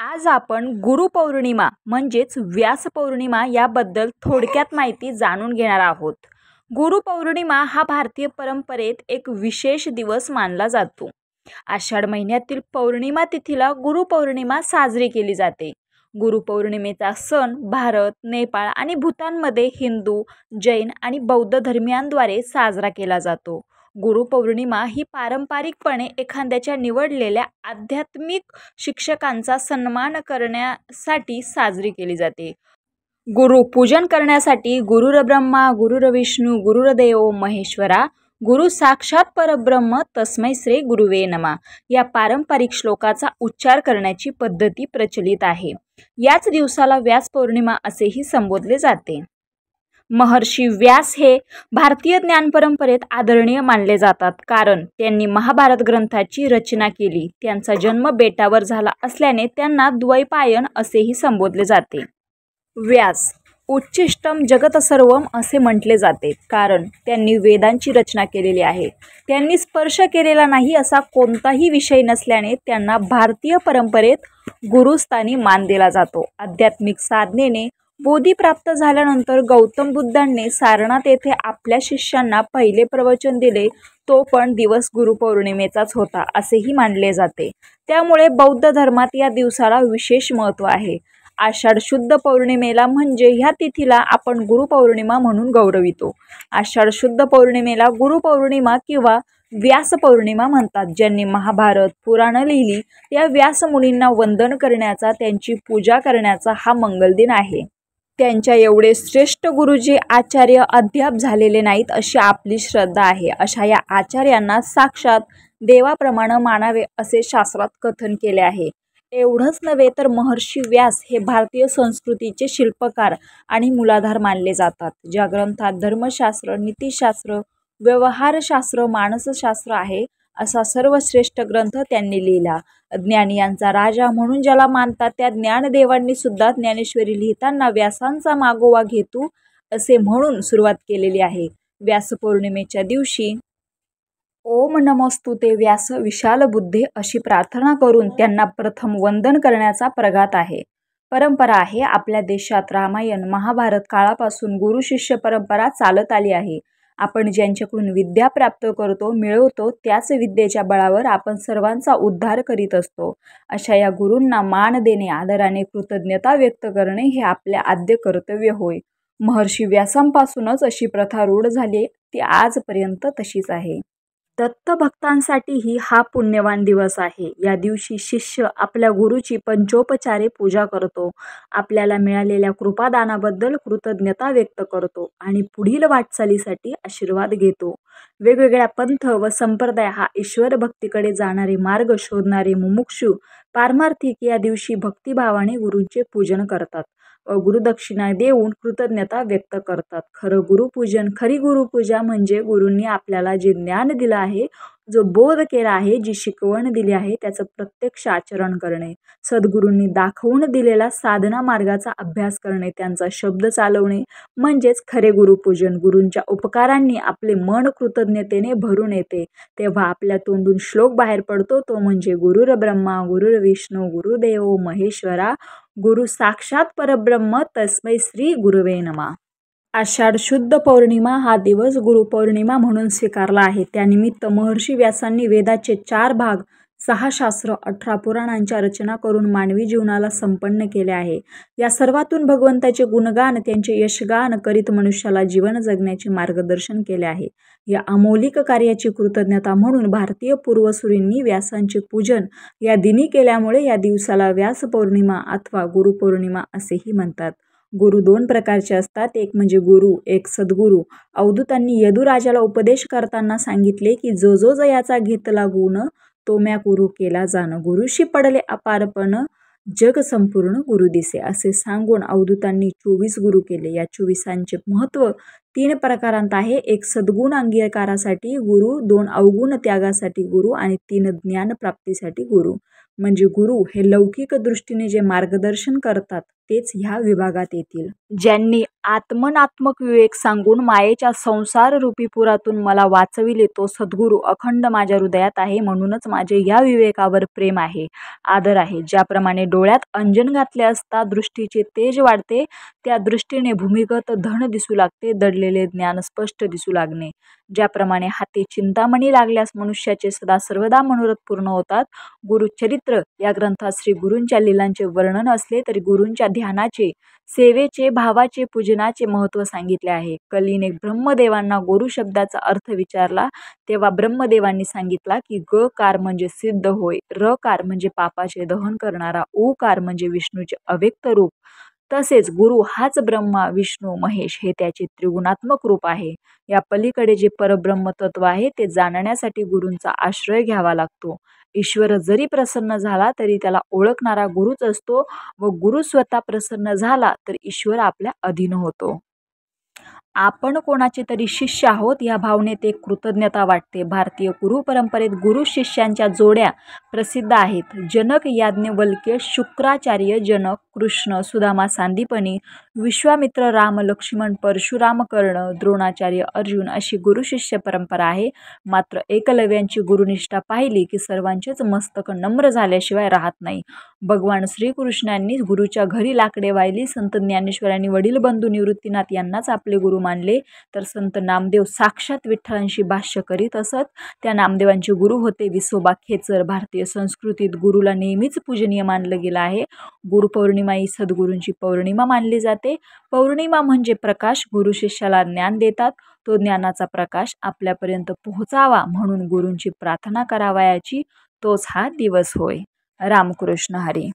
आज आपण गुरुपौर्णिमा म्हणजेच व्यास पौर्णिमा याबद्दल थोडक्यात माहिती जाणून घेणार आहोत. गुरुपौर्णिमा हा भारतीय परंपरेत एक विशेष दिवस मानला जातो. आषाढ महिन्यातील पौर्णिमा तिथीला गुरुपौर्णिमा साजरी केली जाते. गुरुपौर्णिमेचा सण भारत, नेपाळ आणि भूतानमध्ये हिंदू, जैन आणि बौद्ध धर्मियांद्वारे साजरा केला जातो. गुरुपौर्णिमा ही पारंपरिकपणे एखाद्याच्या निवडलेल्या आध्यात्मिक शिक्षकांचा सन्मान करण्यासाठी साजरी केली जाते. गुरु पूजन करण्यासाठी गुरुर्ब्रह्मा गुरुर्विष्णू गुरुर्देवो महेश्वरा गुरु साक्षात परब्रह्म तस्मै श्री गुरुवे नमः या पारंपरिक श्लोकाचा उच्चार करण्याची पद्धती प्रचलित आहे. याच दिवसाला व्यास पौर्णिमा असेही संबोधले जाते. महर्षी व्यास हे भारतीय ज्ञानपरंपरेत आदरणीय मानले जातात, कारण त्यांनी महाभारत ग्रंथाची रचना केली. त्यांचा जन्म बेटावर झाला असल्याने त्यांना द्वैपायन असेही संबोधले जाते. व्यास उच्चिष्टम जगत सर्वम असे म्हटले जाते, कारण त्यांनी वेदांची रचना केलेली आहे. त्यांनी स्पर्श केलेला नाही असा कोणताही विषय नसल्याने त्यांना भारतीय परंपरेत गुरुस्थानी मान दिला जातो. आध्यात्मिक साधनेने बोधी प्राप्त झाल्यानंतर गौतम बुद्धांनी सारनाथ येथे आपल्या शिष्यांना पहिले प्रवचन दिले. तो पण दिवस गुरुपौर्णिमेचाच होता असेही मानले जाते. त्यामुळे बौद्ध धर्मात या दिवसाला विशेष महत्त्व आहे. आषाढ शुद्ध पौर्णिमेला म्हणजे ह्या तिथीला आपण गुरुपौर्णिमा म्हणून गौरवितो. आषाढ शुद्ध पौर्णिमेला गुरुपौर्णिमा किंवा व्यास पौर्णिमा म्हणतात. ज्यांनी महाभारत पुराण लिहिली त्या व्यास मुनींना वंदन करण्याचा, त्यांची पूजा करण्याचा हा मंगलदिन आहे. त्यांच्या एवढे श्रेष्ठ गुरुजी आचार्य अद्याप झालेले नाहीत अशी आपली श्रद्धा आहे. अशा या आचार्यांना साक्षात देवाप्रमाणे मानावे असे शास्त्रात कथन केले आहे. एवढंच नव्हे तर महर्षी व्यास हे भारतीय संस्कृतीचे शिल्पकार आणि मूलाधार मानले जातात. ज्या ग्रंथात धर्मशास्त्र, नीतिशास्त्र, व्यवहारशास्त्र, मानसशास्त्र आहे असा सर्वश्रेष्ठ ग्रंथ त्यांनी लिहिला. ज्ञानी यांचा राजा म्हणून ज्याला मानतात त्या ज्ञानदेवांनी सुद्धा ज्ञानेश्वरी लिहिताना व्यासांचा मागोवा घेतो असे म्हणून सुरुवात केलेली आहे. व्यास पौर्णिमेच्या दिवशी ओम नमोस्तुते व्यास विशाल बुद्धे अशी प्रार्थना करून त्यांना प्रथम वंदन करण्याचा प्रघात आहे. परंपरा आहे. आपल्या देशात रामायण महाभारत काळापासून गुरु शिष्य परंपरा चालत आली आहे. आपण ज्यांच्याकडून विद्या प्राप्त करतो, मिळवतो, त्याच विद्येच्या बळावर आपण सर्वांचा उद्धार करीत असतो. अशा या गुरूंना मान देणे, आदराने कृतज्ञता व्यक्त करणे हे आपले आद्य कर्तव्य होय. महर्षी व्यासांपासूनच अशी प्रथा रूढ झाली, ती आजपर्यंत तशीच आहे. दत्तभक्तांसाठीही हा पुण्यवान दिवस आहे. या दिवशी शिष्य आपल्या गुरुची पंचोपचारे पूजा करतो, आपल्याला मिळालेल्या कृपादानाबद्दल कृतज्ञता व्यक्त करतो आणि पुढील वाटचालीसाठी आशीर्वाद घेतो. वेगवेगळ्या पंथ व संप्रदाय हा ईश्वर भक्तीकडे जाणारे मार्ग शोधणारे मुमुक्षू पारमार्थिक या दिवशी भक्तिभावाने गुरूंचे पूजन करतात व गुरुदक्षिणा देऊन कृतज्ञता व्यक्त करतात. खरी गुरुपूजा म्हणजे गुरूंनी आपल्याला जे ज्ञान दिलं आहे, जो बोध केला आहे, जी शिकवण दिली आहे त्याचं प्रत्यक्ष आचरण करणे, सद्गुरूंनी दाखवून दिलेला साधना मार्गाचा अभ्यास करणे, त्यांचा शब्द चालवणे म्हणजेच खरे गुरुपूजन. गुरूंच्या उपकारांनी आपले मन कृतज्ञतेने भरून येते तेव्हा आपल्या तोंडून श्लोक बाहेर पडतो, तो म्हणजे गुरुर्ब्रह्मा गुरुर्विष्णू गुरुदेवो महेश्वरा गुरु साक्षात परब्रह्म तस्मै श्री गुरुवे नमः. आषाढ शुद्ध पौर्णिमा हा दिवस गुरुपौर्णिमा म्हणून स्वीकारला आहे. त्यानिमित्त महर्षी व्यासांनी वेदाचे 4 भाग, 6 शास्त्र, 18 पुराणांच्या रचना करून मानवी जीवनाला संपन्न केले आहे. या सर्वातून भगवंताचे गुणगान, त्यांचे यशगान करीत मनुष्याला जीवन जगण्याचे मार्गदर्शन केले आहे. या अमौलिक कार्याची कृतज्ञता म्हणून भारतीय पूर्वसुरींनी व्यासांचे पूजन या दिनी केल्यामुळे या दिवसाला व्यास पौर्णिमा अथवा गुरुपौर्णिमा असेही म्हणतात. गुरु 2 प्रकारचे असतात. एक म्हणजे गुरु, एक सद्गुरू. अवधूतांनी यदुराजाला उपदेश करताना सांगितले की जो जयाचा घेतला गुण तो म्या गुरु केला जाण, गुरुशी पडले अपारपण जग संपूर्ण गुरु दिसे असे सांगून अवधूतांनी 24 गुरु केले. या 24ांचे महत्त्व 3 प्रकारांत आहे. एक सद्गुण अंगीकारासाठी गुरु, 2 अवगुण त्यागासाठी गुरु आणि 3 ज्ञान प्राप्तीसाठी गुरु. म्हणजे गुरु हे लौकिक दृष्टीने जे मार्गदर्शन करतात तेच ह्या विभागात येतील. ज्यांनी आत्मनात्मक विवेक सांगून मायेच्या संसाररूपी पुरातून मला वाचविले तो सद्गुरू अखंड माझ्या हृदयात आहे. म्हणूनच माझे या विवेकावर प्रेम आहे, आदर आहे. ज्याप्रमाणे डोळ्यात अंजन घातले असता दृष्टीचे तेज वाढते, त्या दृष्टीने भूमिगत धन दिसू लागते, दडलेले ज्ञान स्पष्ट दिसू लागणे. ज्याप्रमाणे हाती चिंतामणी लागल्यास मनुष्याचे सदा सर्वदा मनोरथ पूर्ण होतात. गुरुचरित्र या ग्रंथात श्री गुरूंच्या लीलांचे वर्णन असले तरी गुरूंच्या ध्यानाचे, सेवेचे, भावाचे, पूजनाचे महत्त्व सांगितले आहे. कलीने ब्रह्मदेवांना गुरु शब्दाचा अर्थ विचारला तेव्हा ब्रह्मदेवांनी सांगितला की कार म्हणजे सिद्ध होय, कार म्हणजे पापाचे दहन करणारा, कार म्हणजे विष्णूचे अव्यक्त रूप. तसेच गुरु हाच ब्रह्मा, विष्णू, महेश हे त्याचे त्रिगुणात्मक रूप आहे. या पलीकडे जे परब्रह्म तत्व आहे ते जाणण्यासाठी गुरूंचा आश्रय घ्यावा लागतो. ईश्वर जरी प्रसन्न झाला तरी त्याला ओळखणारा गुरुच असतो व गुरु स्वतः प्रसन्न झाला तर ईश्वर आपल्या अधीन होतो. आपण कोणाचे तरी शिष्य आहोत या भावनेत एक कृतज्ञता वाटते. भारतीय गुरु परंपरेत गुरु शिष्यांच्या जोड्या प्रसिद्ध आहेत. जनक याज्ञवल्क्य, शुक्राचार्य, जनक, कृष्ण, सुदामा सांदीपनी, विश्वामित्र, राम, लक्ष्मण, परशुराम, कर्ण, द्रोणाचार्य, अर्जुन अशी गुरुशिष्य परंपरा आहे. मात्र एकलव्यांची गुरुनिष्ठा पाहिली की सर्वांचेच मस्तक नम्र झाल्याशिवाय राहत नाही. भगवान श्रीकृष्णांनी गुरुच्या घरी लाकडे वाहिली. संत ज्ञानेश्वरांनी वडील बंधू निवृत्तीनाथ यांनाच आपले गुरु मानले, तर संत नामदेव साक्षात विठ्ठलांशी भाष्य करीत असत. त्या नामदेवांचे गुरु होते विसोबा खेचर. भारतीय संस्कृतीत गुरुला नेहमीच पूजनीय मानलं गेलं आहे. गुरुपौर्णिमा ही सद्गुरूंची पौर्णिमा मानली जाते. पौर्णिमा म्हणजे प्रकाश. गुरु शिष्याला ज्ञान देतात, तो ज्ञानाचा प्रकाश आपल्यापर्यंत पोहोचावा म्हणून गुरूंची प्रार्थना करावयाची, तोच हा दिवस होय. रामकृष्ण हरी.